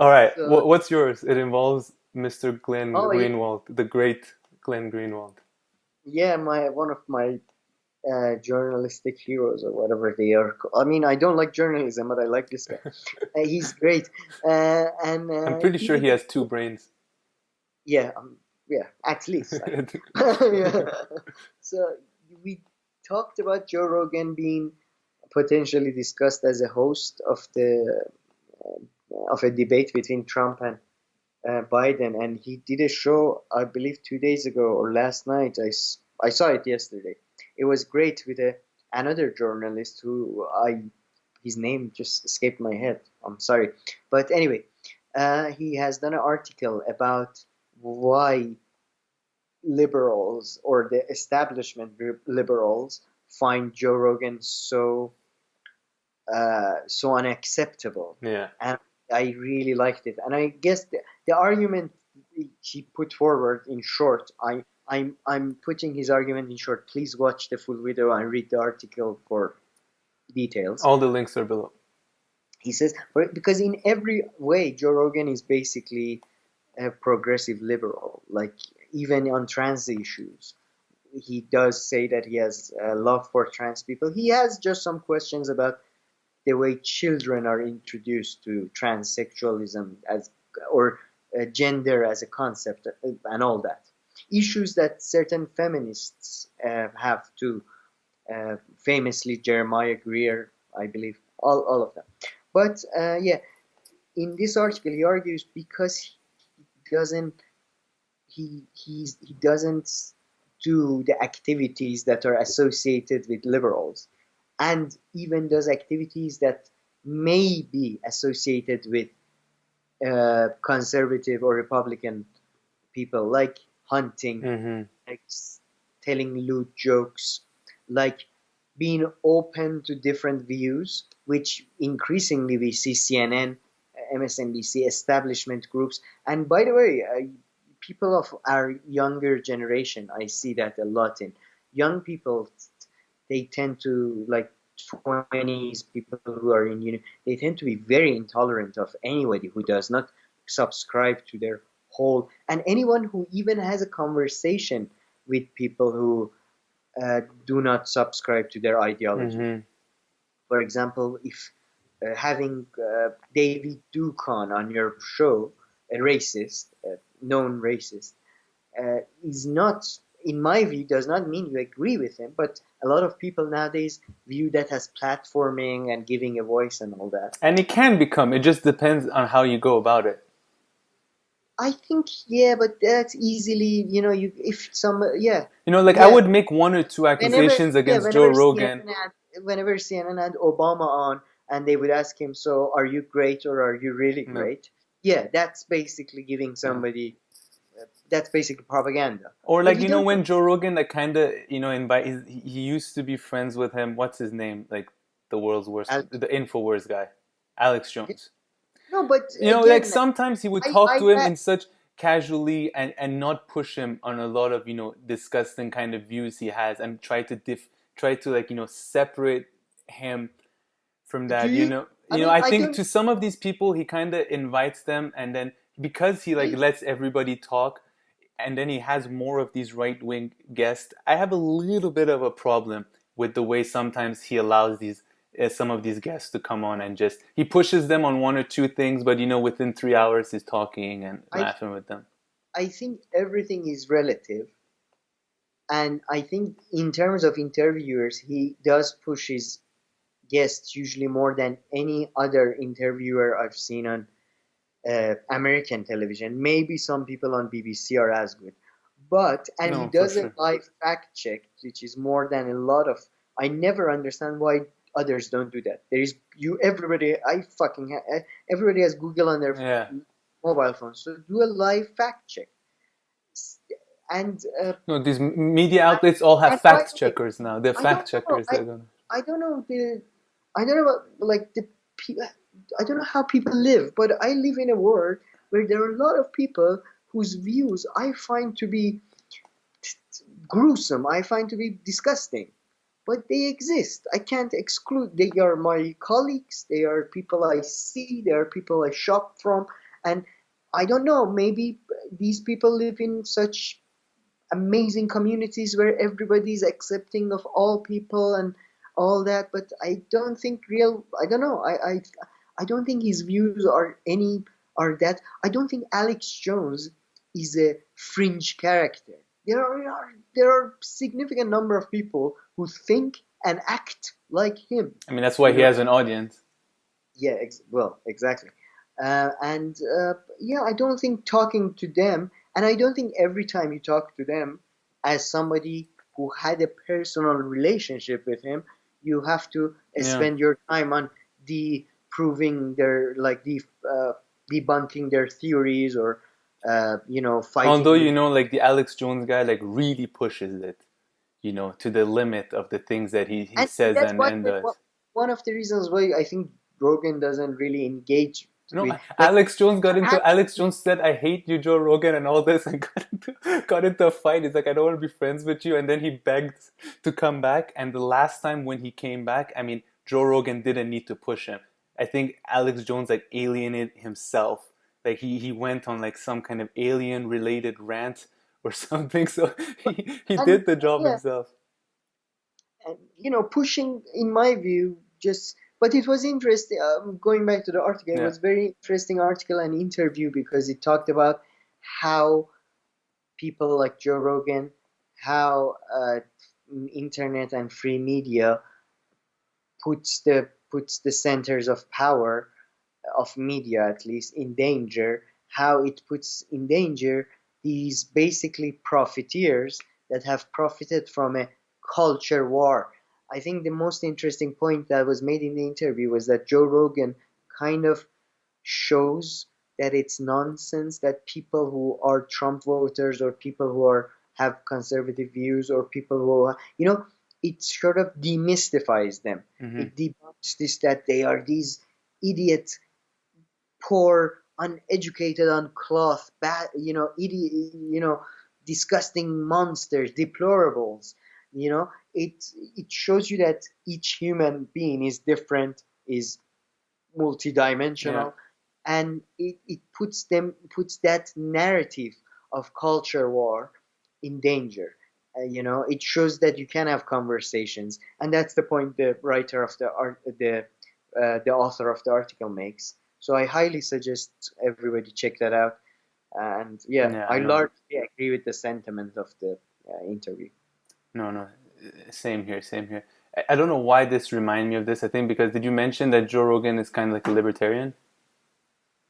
All right. So, What's yours? It involves Mr. Glenn oh yeah, Greenwald, the great Glenn Greenwald. yeah, my one of my journalistic heroes or whatever they are. I mean, I don't like journalism, but I like this guy. He's great, and I'm pretty he sure did he has two brains. yeah, yeah, at least. Yeah. So we talked about Joe Rogan being potentially discussed as a host of a debate between Trump and Biden, and he did a show, I believe, 2 days ago or last night. I saw it yesterday. It was great with another journalist who his name just escaped my head. I'm sorry, but anyway, he has done an article about why liberals or the establishment liberals find Joe Rogan so unacceptable, Yeah. and I really liked it. And I guess the argument he put forward in short, I'm putting his argument in short. Please watch the full video and read the article for details. All the links are below. He says because in every way Joe Rogan is basically a progressive liberal, like even on trans issues. He does say that he has a love for trans people. He has just some questions about the way children are introduced to transsexualism as or gender as a concept and all that issues that certain feminists have too. Famously, Jeremiah Greer, I believe, all of them. But yeah, in this article, he argues because doesn't he doesn't do the activities that are associated with liberals, and even does activities that may be associated with conservative or Republican people, like hunting, Mm-hmm. like telling lewd jokes, like being open to different views, which increasingly we see CNN, MSNBC, establishment groups. And by the way, people of our younger generation, I see that a lot in young people. They tend to like 20s people who are in uni. They tend to be very intolerant of anybody who does not subscribe to their whole, and anyone who even has a conversation with people who do not subscribe to their ideology. Mm-hmm. For example, if having David Ducon on your show, a racist, a known racist, is not, in my view, does not mean you agree with him, but a lot of people nowadays view that as platforming and giving a voice and all that. And it can become. It just depends on how you go about it. I think, yeah, but that's easily, you if some, yeah, Like I yeah, would make one or two whenever, accusations yeah, against Joe whenever Rogan. CNN had Obama on, and they would ask him, "So, are you great or are you really No. great?" Yeah, that's basically giving Yeah. somebody. That's basically propaganda. Or But like you don't. when Joe Rogan like kind of invite. He used to be friends with him. What's his name? Like the world's worst, Al- the Infowars guy, Alex Jones. No, but Like again, sometimes he would I, talk I, to him I in such casually and not push him on a lot of disgusting kind of views he has and try to like separate him from do that. you? I mean, I I think don't. to some of these people he kind of invites them, and then because he like I, lets everybody talk, and then he has more of these right wing guests. I have a little bit of a problem with the way sometimes he allows these some of these guests to come on and just he pushes them on one or two things, but within 3 hours he's talking and I, laughing with them. I think everything is relative, and I think in terms of interviewers, he does push his guests usually more than any other interviewer I've seen on American television. Maybe some people on BBC are as good, and he No, for does a sure. live fact check, which is more than a lot of. I never understand why others don't do that. There is you everybody. Everybody has Google on their Yeah. mobile phone, so do a live fact check. And No, these media and, outlets all have and by fact the way, checkers now. They're I don't fact know. checkers. They're gonna. I don't know I don't know about like the people. I don't know how people live, but I live in a world where there are a lot of people whose views I find to be gruesome. I find to be disgusting, but they exist. I can't exclude. They are my colleagues. They are people I see. They are people I shop from, And I don't know, maybe these people live in such amazing communities where everybody is accepting of all people and all that, but I don't think I don't know, I don't think his views are that. I don't think Alex Jones is a fringe character. There are significant number of people who think and act like him, I mean, that's why you he know. has an audience. Yeah, well, exactly. And yeah, I don't think talking to them, and I don't think every time you talk to them as somebody who had a personal relationship with him, you have to Yeah. spend your time on proving their like debunking their theories or Although, fighting with. like the Alex Jones guy, like really pushes it, to the limit of the things that he And says that's and does. one of the reasons why I think Rogan doesn't really engage No, with, like, Alex Jones said, "I hate you, Joe Rogan," and all this, and got into a fight. He's like, "I don't want to be friends with you," and then he begged to come back. And the last time when he came back, I mean, Joe Rogan didn't need to push him. I think Alex Jones like alienated himself. Like he went on like some kind of alien related rant or something. So he and did the job yeah, himself. and pushing, in my view, just. But it was interesting. Going back to the article, it Yeah. was very interesting article and interview because it talked about how people like Joe Rogan, how internet and free media puts the centers of power of media, at least, in danger. How it puts in danger these basically profiteers that have profited from a culture war. I think the most interesting point that was made in the interview was that Joe Rogan kind of shows that it's nonsense that people who are Trump voters or people who have conservative views or people who it sort of demystifies them. Hmm. It debunks this, that they are these idiot, poor, uneducated, unclothed, bad, idiot, disgusting monsters, deplorables. It shows you that each human being is different, is Yeah. multidimensional, and it puts that narrative of culture war in danger. It shows that you can have conversations, and that's the point the writer of the art, the author of the article makes. So I highly suggest everybody check that out. And yeah, Yeah. I No. largely agree with the sentiment of the interview. No. No. Same here. Same here. I don't know why this reminded me of this. I think because did you mention that Joe Rogan is kind of like a libertarian?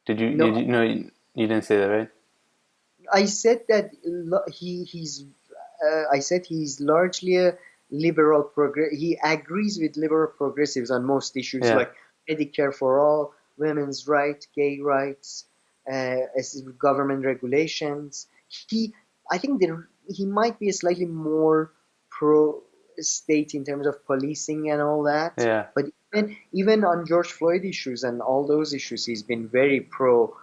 Did you? No, Did you? No, you didn't say that, right? I said that he's. I said he's largely a liberal progress. He agrees with liberal progressives on most issues Yeah. like Medicare for all, women's rights, gay rights, government regulations. He, I think he might be a slightly more pro state in terms of policing and all that. Yeah. But even on George Floyd issues and all those issues, he's been very pro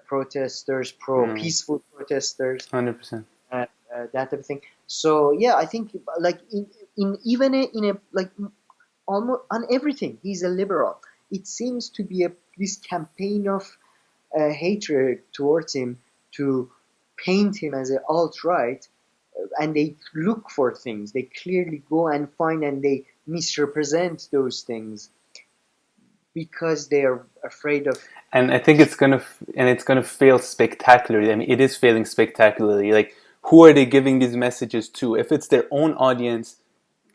protesters, pro No. peaceful protesters, 100%. that type of thing. So yeah, I think like in even in a like almost on everything, he's a liberal. It seems to be this campaign of hatred towards him to paint him as an alt right, and they look for things. They clearly go and find and they misrepresent those things because they are afraid of. And I think it's gonna fail spectacularly. I mean, it is failing spectacularly. Like, who are they giving these messages to? If it's their own audience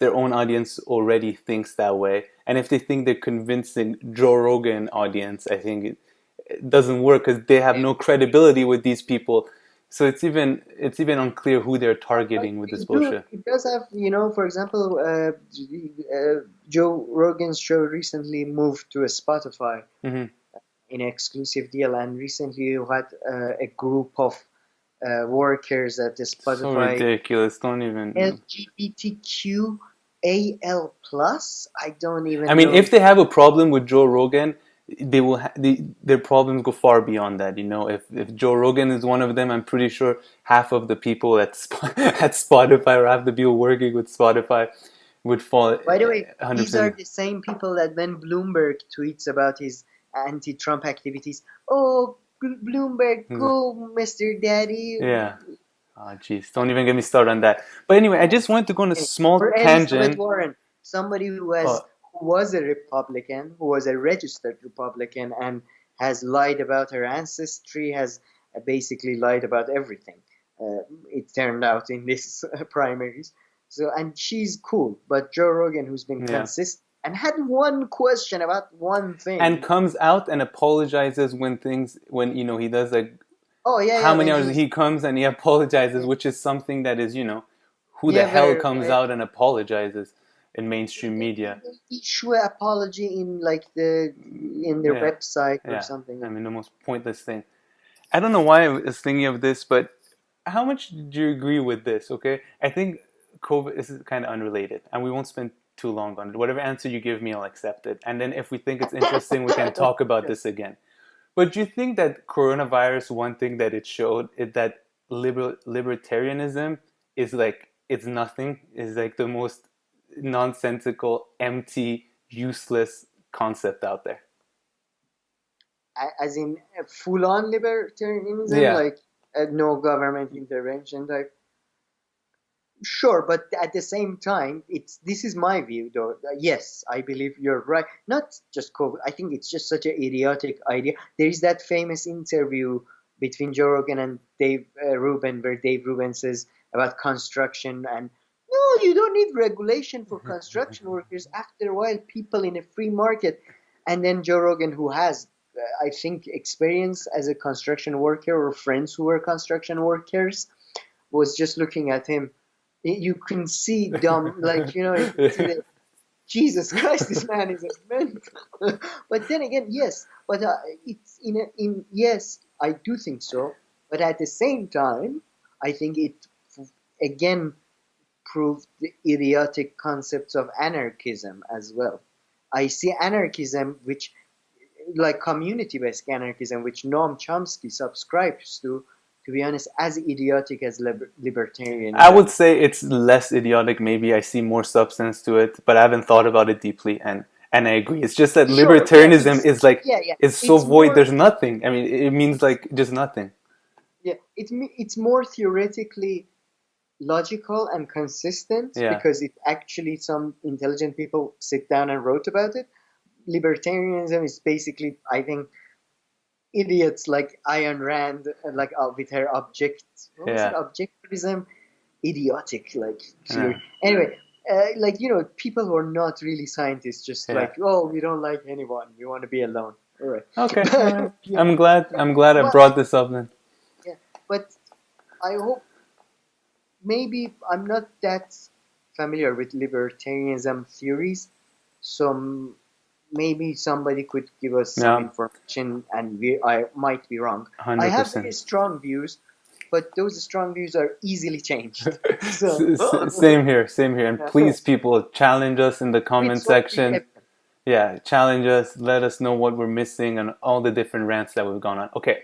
already thinks that way. And if they think they're convincing Joe Rogan audience, I think it doesn't work because they have no credibility with these people. So it's even unclear who they're targeting with this bullshit. It does have, for example, Joe Rogan's show recently moved to a Spotify Hmm. in an exclusive deal, and recently you had a group of workers at the So Spotify ridiculous. Don't even. LGBTQAL plus. I don't I even mean, know. if they have a problem with Joe Rogan, their problems go far beyond that. If Joe Rogan is one of them, I'm pretty sure half of the people at Spotify or half the people working with Spotify would fall By the way, these are 100%. the same people that when Bloomberg tweets about his anti-Trump activities, oh, Bloomberg, go, Mr. Daddy. Yeah. Oh, jeez. Don't even get me started on that. But anyway, I just wanted to go on a small Or Elizabeth tangent. Warren, somebody Oh, who was a Republican, who was a registered Republican, and has lied about her ancestry, has basically lied about everything. It turned out in this primaries. So, and she's cool, but Joe Rogan, who's been yeah. consistent and had one question about one And thing. comes out and apologizes when things, when, he does like, Oh yeah, how yeah, many when hours he comes and he apologizes, which is something that is, who the yeah, hell where comes out and apologizes in mainstream media? they issue an apology in like in their Yeah. website or Yeah. something. I mean, the most pointless thing. I don't know why I was thinking of this, but how much do you agree with this? Okay, I think COVID. This is kind of unrelated, and we won't spend too long on it. Whatever answer you give me, I'll accept it. And then if we think it's interesting, we can talk about this again. But do you think that coronavirus, one thing that it showed, is that libertarianism is like it's nothing, is like the most nonsensical, empty, useless concept out there. As in full-on libertarianism, Yeah. like no government intervention type. Sure, but at the same time, it's this is my view though. Yes, I believe you're right. Not just COVID. I think it's just such an idiotic idea. There is that famous interview between Joe Rogan and Dave Rubin, where Dave Rubin says about construction and no, you don't need regulation for construction workers. After a while, people in a free market, and then Joe Rogan, who has, I think, experience as a construction worker or friends who were construction workers, was just looking at him. You can see dumb, like you can see that Jesus Christ, this man is a mental. But then again, yes, but it's in yes, I do think so. But at the same time, I think it again proved the idiotic concepts of anarchism as well. I see anarchism, which like community-based anarchism, which Noam Chomsky subscribes to be honest, as idiotic as I libertarianism. would say it's less idiotic. Maybe I see more substance to it, but I haven't thought about it deeply, and I agree. It's just that Sure, yeah, libertarianism is like yeah. is so It's void. more, There's nothing. I mean, it means like just nothing. yeah, it's more theoretically logical and consistent Yeah, because it actually some intelligent people sit down and wrote about it. Libertarianism is basically, I think, idiots like Ayn Rand, like with her what was it, yeah, objectivism, idiotic like yeah, theory. Anyway, like people who are not really scientists, just yeah. like, oh, we don't like anyone, we want to be alone. All right, Okay, all right. yeah, I'm glad. yeah. I'm glad I But brought this up then. yeah, but I hope maybe I'm not that familiar with libertarianism theories, so maybe somebody could give us some Yeah, information, and I might be wrong. I hundred have very percent. strong views, but those strong views are easily changed. So, Same here. Same here. And yeah, please, people, challenge us in the with comment solid section. evidence. Yeah, challenge us. Let us know what we're missing and all the different rants that we've gone on. Okay,